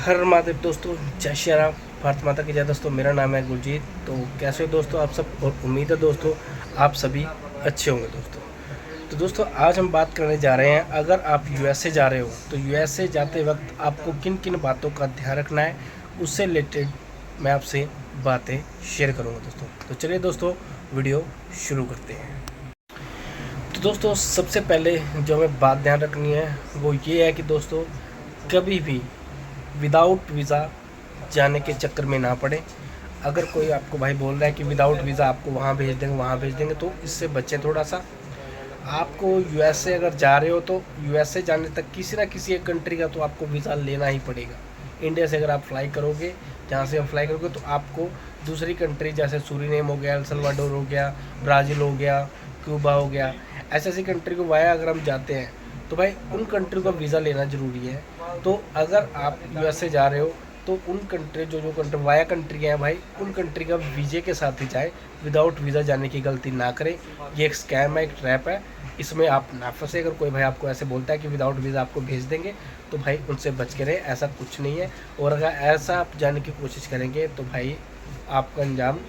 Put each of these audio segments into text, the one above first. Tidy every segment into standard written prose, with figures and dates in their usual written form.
हर महादेव दोस्तों, जय श्री राम। भारत माता की जय दोस्तों। मेरा नाम है गुरजीत। तो कैसे हो दोस्तों आप सब, और उम्मीद है दोस्तों आप सभी अच्छे होंगे दोस्तों। तो दोस्तों आज हम बात करने जा रहे हैं, अगर आप यूएसए जा रहे हो तो यूएसए जाते वक्त आपको किन किन बातों का ध्यान रखना है, उससे रिलेटेड मैं आपसे बातें शेयर करूँगा दोस्तों। तो चलिए दोस्तों वीडियो शुरू करते हैं। तो दोस्तों सबसे पहले जो हमें बात ध्यान रखनी है वो ये है कि दोस्तों कभी भी विदाउट वीज़ा जाने के चक्कर में ना पड़े। अगर कोई आपको भाई बोल रहा है कि विदाउट वीज़ा आपको वहाँ भेज देंगे वहाँ भेज देंगे, तो इससे बचें थोड़ा सा। आपको यूएसए अगर जा रहे हो तो यूएसए जाने तक किसी ना किसी एक कंट्री का तो आपको वीज़ा लेना ही पड़ेगा। इंडिया से अगर आप फ्लाई करोगे, जहाँ से आप फ्लाई करोगे, तो आपको दूसरी कंट्री जैसे सूरीनेम हो गया, एल सल्वाडोर हो गया, ब्राज़ील हो गया, क्यूबा हो गया, ऐसी ऐसी कंट्री को वाया अगर हम जाते हैं तो भाई उन कंट्री का वीज़ा लेना ज़रूरी है। तो अगर आप यूएसए जा रहे हो तो उन कंट्री जो कंट्री वाया कंट्री हैं भाई, उन कंट्री का वीज़े के साथ ही जाए। विदाउट वीज़ा जाने की गलती ना करें। ये एक स्कैम है, एक ट्रैप है, इसमें आप ना फंसे। अगर कोई भाई आपको ऐसे बोलता है कि विदाउट वीज़ा आपको भेज देंगे, तो भाई उनसे बच के रहे, ऐसा कुछ नहीं है। और अगर ऐसा आप जाने की कोशिश करेंगे तो भाई आपका अंजाम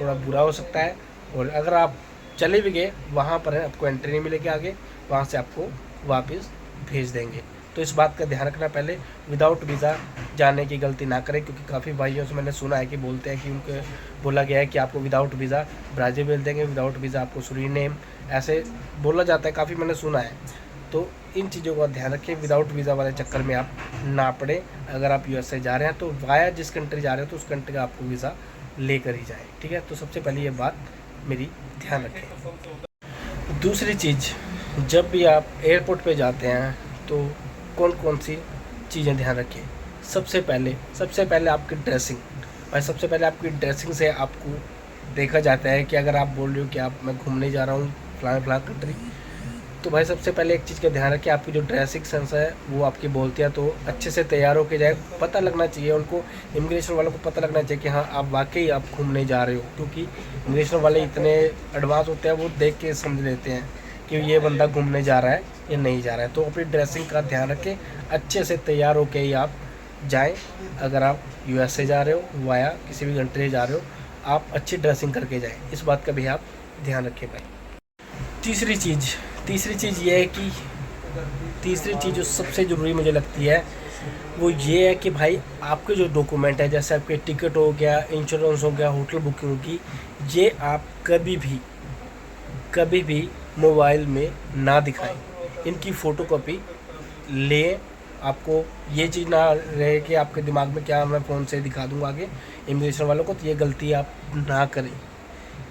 थोड़ा बुरा हो सकता है। और अगर आप चले भी गए वहाँ पर आपको एंट्री नहीं मिलेगी आगे, वहाँ से आपको वापस भेज देंगे। तो इस बात का ध्यान रखना। पहले विदाउट वीज़ा जाने की गलती ना करें, क्योंकि काफ़ी भाइयों से मैंने सुना है कि बोलते हैं कि उनको बोला गया है कि आपको विदाउट वीज़ा ब्राज़ील भेज देंगे, विदाउट वीज़ा आपको सूरीनेम, ऐसे बोला जाता है, काफ़ी मैंने सुना है। तो इन चीज़ों का ध्यान रखें, विदाउट वीज़ा वाले चक्कर में आप ना पड़े। अगर आप यूएसए जा रहे हैं तो वाया जिस कंट्री जा रहे हो तो उस कंट्री का आपको वीज़ा लेकर ही जाए, ठीक है। तो सबसे पहले ये बात मेरी ध्यान रखें। दूसरी चीज़, जब भी आप एयरपोर्ट पे जाते हैं तो कौन कौन सी चीज़ें ध्यान रखें। सबसे पहले आपकी ड्रेसिंग। और सबसे पहले आपकी ड्रेसिंग से आपको देखा जाता है कि अगर आप बोल रहे हो कि आप मैं घूमने जा रहा हूँ फलां कंट्री, तो भाई सबसे पहले एक चीज़ का ध्यान रखें, आपकी जो ड्रेसिंग सेंस है वो आपकी बोलती है। तो अच्छे से तैयार होके जाए, पता लगना चाहिए उनको, इमिग्रेशन वालों को पता लगना चाहिए कि हाँ आप वाकई आप घूमने जा रहे हो। क्योंकि इमिग्रेशन वाले इतने एडवांस होते हैं, वो देख के समझ लेते हैं कि ये बंदा घूमने जा रहा है या नहीं जा रहा है। तो अपनी ड्रेसिंग का ध्यान रखें, अच्छे से तैयार होके ही आप जाएँ। अगर आप यूएसए जा रहे हो वाया किसी भी कंट्री जा रहे हो, आप अच्छी ड्रेसिंग करके जाएँ। इस बात का भी आप ध्यान रखें भाई। तीसरी चीज़ ये है कि तीसरी चीज़ जो सबसे ज़रूरी मुझे लगती है वो ये है कि भाई आपके जो डॉक्यूमेंट है, जैसे आपके टिकट हो गया, इंश्योरेंस हो गया, होटल बुकिंग होगी, ये आप कभी भी मोबाइल में ना दिखाएं। इनकी फ़ोटोकॉपी लें। आपको ये चीज़ ना रहे कि आपके दिमाग में क्या मैं फ़ोन से दिखा दूँगा आगे इमिग्रेशन वालों को, तो ये गलती आप ना करें।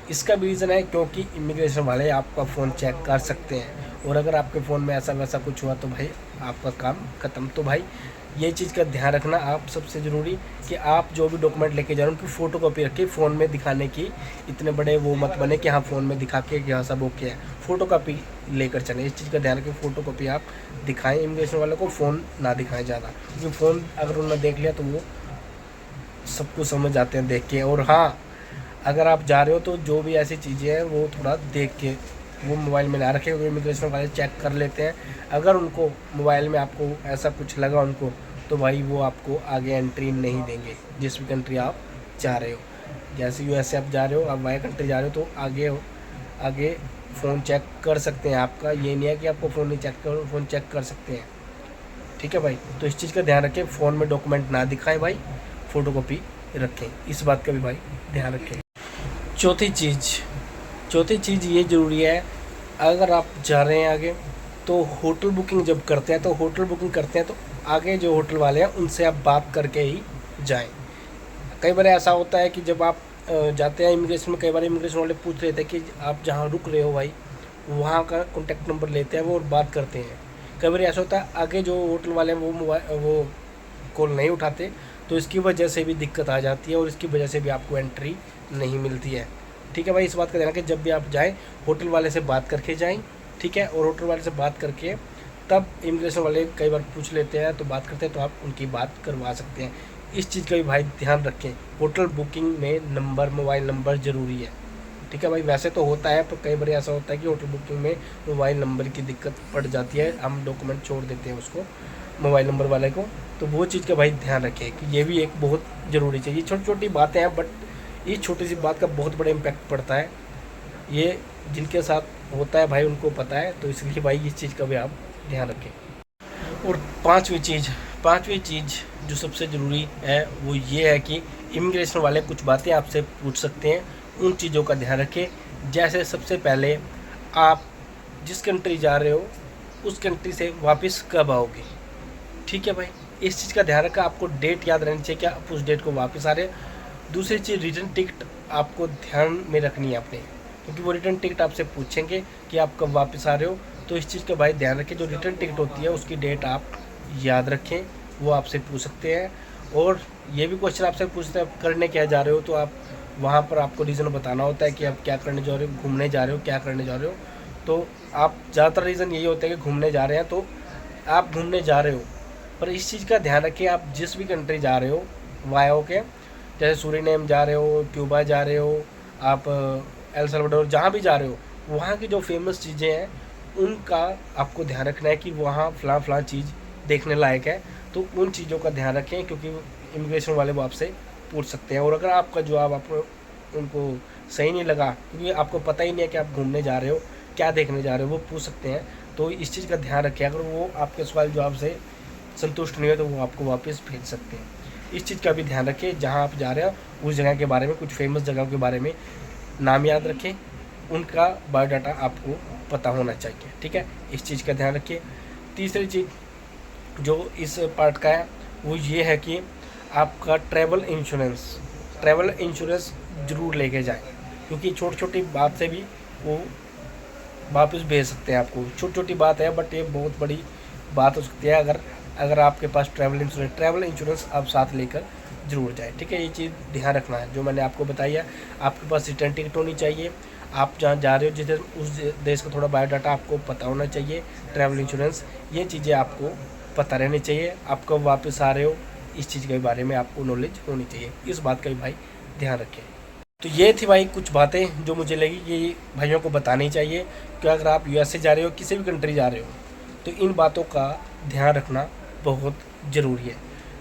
इसका भी रीज़न है क्योंकि इमिग्रेशन वाले आपका फ़ोन चेक कर सकते हैं, और अगर आपके फ़ोन में ऐसा वैसा कुछ हुआ तो भाई आपका काम ख़त्म। तो भाई ये चीज़ का ध्यान रखना आप, सबसे ज़रूरी कि आप जो भी डॉक्यूमेंट लेके जा रहे हो उनकी फ़ोटोकॉपी रखिए। फ़ोन में दिखाने की इतने बड़े वो मत बने कि हाँ फ़ोन में दिखा के कि हाँ सब ओके है, फ़ोटोकॉपी लेकर चलें। इस चीज़ का ध्यान रखें, फ़ोटोकॉपी आप दिखाएँ इमिग्रेशन वालों को, फ़ोन ना दिखाएँ ज़्यादा, क्योंकि फ़ोन अगर उन्होंने देख लिया तो वो सब कुछ समझ जाते हैं देख के। और हाँ, अगर आप जा रहे हो तो जो भी ऐसी चीज़ें हैं वो थोड़ा देख के वो मोबाइल में ना रखें, क्योंकि इमिग्रेशन वाले चेक कर लेते हैं। अगर उनको मोबाइल में आपको ऐसा कुछ लगा उनको, तो भाई वो आपको आगे एंट्री नहीं देंगे जिस भी कंट्री आप जा रहे हो। जैसे यूएसए आप जा रहे हो, आप वाया कंट्री जा रहे हो, तो आगे फ़ोन चेक कर सकते हैं आपका। ये नहीं है कि आपको फ़ोन नहीं चेक करो, फ़ोन चेक कर सकते हैं, ठीक है भाई। तो इस चीज़ का ध्यान रखें, फ़ोन में डॉक्यूमेंट ना दिखाएं भाई, फ़ोटोकॉपी रखें। इस बात का भी भाई ध्यान रखें। चौथी चीज़ ये ज़रूरी है, अगर आप जा रहे हैं आगे तो होटल बुकिंग जब करते हैं तो आगे जो होटल वाले हैं उनसे आप बात करके ही जाएं। कई बार ऐसा होता है कि जब आप जाते हैं इमिग्रेशन में, कई बार इमिग्रेशन वाले पूछ लेते हैं कि आप जहाँ रुक रहे हो भाई वहाँ का कॉन्टैक्ट नंबर लेते हैं वो और बात करते हैं। कई बार ऐसा होता है आगे जो होटल वाले हैं वो कॉल नहीं उठाते, तो इसकी वजह से भी दिक्कत आ जाती है और इसकी वजह से भी आपको एंट्री नहीं मिलती है, ठीक है भाई। इस बात का ध्यान रखें, जब भी आप जाएं होटल वाले से बात करके जाएं, ठीक है। और होटल वाले से बात करके तब इमिग्रेशन वाले कई बार पूछ लेते हैं तो बात करते हैं, तो आप उनकी बात करवा सकते हैं। इस चीज़ का भी भाई ध्यान रखें, होटल बुकिंग में मोबाइल नंबर ज़रूरी है, ठीक है भाई। वैसे तो होता है पर कई बार ऐसा होता है कि होटल बुकिंग में मोबाइल नंबर की दिक्कत पड़ जाती है, हम डॉक्यूमेंट छोड़ देते हैं उसको, मोबाइल नंबर वाले को, तो वो चीज़ का भाई ध्यान रखें कि ये भी एक बहुत ज़रूरी चीज़। ये छोटी छोटी बातें हैं, बट इस छोटी सी बात का बहुत बड़ा इम्पैक्ट पड़ता है। ये जिनके साथ होता है भाई उनको पता है, तो इसलिए भाई इस चीज़ का भी आप ध्यान रखें। और पांचवी चीज़ जो सबसे ज़रूरी है वो ये है कि इमिग्रेशन वाले कुछ बातें आपसे पूछ सकते हैं, उन चीज़ों का ध्यान रखें। जैसे सबसे पहले, आप जिस कंट्री जा रहे हो उस कंट्री से वापस कब आओगे, ठीक है भाई, इस चीज़ का ध्यान रखा। आपको डेट याद रहनी चाहिए कि आप उस डेट को वापस आ रहे हैं। दूसरी चीज़, रिटर्न टिकट आपको ध्यान में रखनी है अपने, क्योंकि वो रिटर्न टिकट आपसे पूछेंगे कि आप कब वापस आ रहे हो। तो इस चीज़ का भाई ध्यान रखें, जो रिटर्न टिकट होती है उसकी डेट आप याद रखें, वो आपसे पूछ सकते हैं। और ये भी क्वेश्चन आपसे पूछते हैं करने क्या जा रहे हो, तो आप वहाँ पर आपको रीज़न बताना होता है कि आप क्या करने जा रहे हो, घूमने जा रहे हो, क्या करने जा रहे हो। तो आप ज़्यादातर रीज़न यही होता है कि घूमने जा रहे हैं, तो आप घूमने जा रहे हो। पर इस चीज़ का ध्यान रखें, आप जिस भी कंट्री जा रहे हो वाया के, जैसे सूरीनेम जा रहे हो, क्यूबा जा रहे हो, आप एल सल्वाडोर जहाँ भी जा रहे हो, वहाँ की जो फेमस चीज़ें हैं उनका आपको ध्यान रखना है कि वहाँ फ़लाँ चीज़ देखने लायक है। तो उन चीज़ों का ध्यान रखें, क्योंकि इमिग्रेशन वाले वो आपसे पूछ सकते हैं। और अगर आपका जवाब आपको उनको सही नहीं लगा, क्योंकि आपको पता ही नहीं है कि आप घूमने जा रहे हो, क्या देखने जा रहे हो, वो पूछ सकते हैं। तो इस चीज़ का ध्यान रखें, अगर वो आपके सवाल जवाब से संतुष्ट नहीं हो तो वो आपको वापस भेज सकते हैं। इस चीज़ का भी ध्यान रखें, जहाँ आप जा रहे हो उस जगह के बारे में, कुछ फेमस जगहों के बारे में नाम याद रखें, उनका बायोडाटा आपको पता होना चाहिए, ठीक है, इस चीज़ का ध्यान रखिए। तीसरी चीज़ जो इस पार्ट का है वो ये है कि आपका ट्रैवल इंश्योरेंस ज़रूर लेके जाएं, क्योंकि छोटी छोटी बात से भी वो वापस भेज सकते हैं आपको। छोटी छोटी बात है, बट ये बहुत बड़ी बात हो सकती है अगर आपके पास ट्रैवल इंश्योरेंस आप साथ लेकर ज़रूर जाए, ठीक है। ये चीज़ ध्यान रखना है जो मैंने आपको बताई है। आपके पास रिटर्न टिकट होनी चाहिए, आप जहाँ जा रहे हो जिस उस देश का थोड़ा बायोडाटा आपको पता होना चाहिए, ट्रैवल इंश्योरेंस, ये चीज़ें आपको पता रहनी चाहिए। आप कब वापस आ रहे हो इस चीज़ के बारे में आपको नॉलेज होनी चाहिए, इस बात का भी भाई ध्यान रखें। तो ये थी भाई कुछ बातें जो मुझे लगी कि भाइयों को बतानी चाहिए कि अगर आप यूएसए जा रहे हो, किसी भी कंट्री जा रहे हो, तो इन बातों का ध्यान रखना बहुत ज़रूरी है।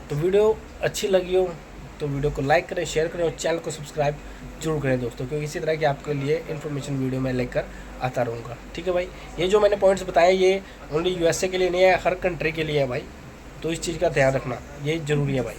तो वीडियो अच्छी लगी हो तो वीडियो को लाइक करें, शेयर करें और चैनल को सब्सक्राइब जरूर करें दोस्तों, क्योंकि इसी तरह की आपके लिए इन्फॉर्मेशन वीडियो मैं लेकर आता रहूँगा, ठीक है भाई। ये जो मैंने पॉइंट्स बताए ये ओनली यूएसए के लिए नहीं है, हर कंट्री के लिए है भाई, तो इस चीज़ का ध्यान रखना ये ज़रूरी है भाई।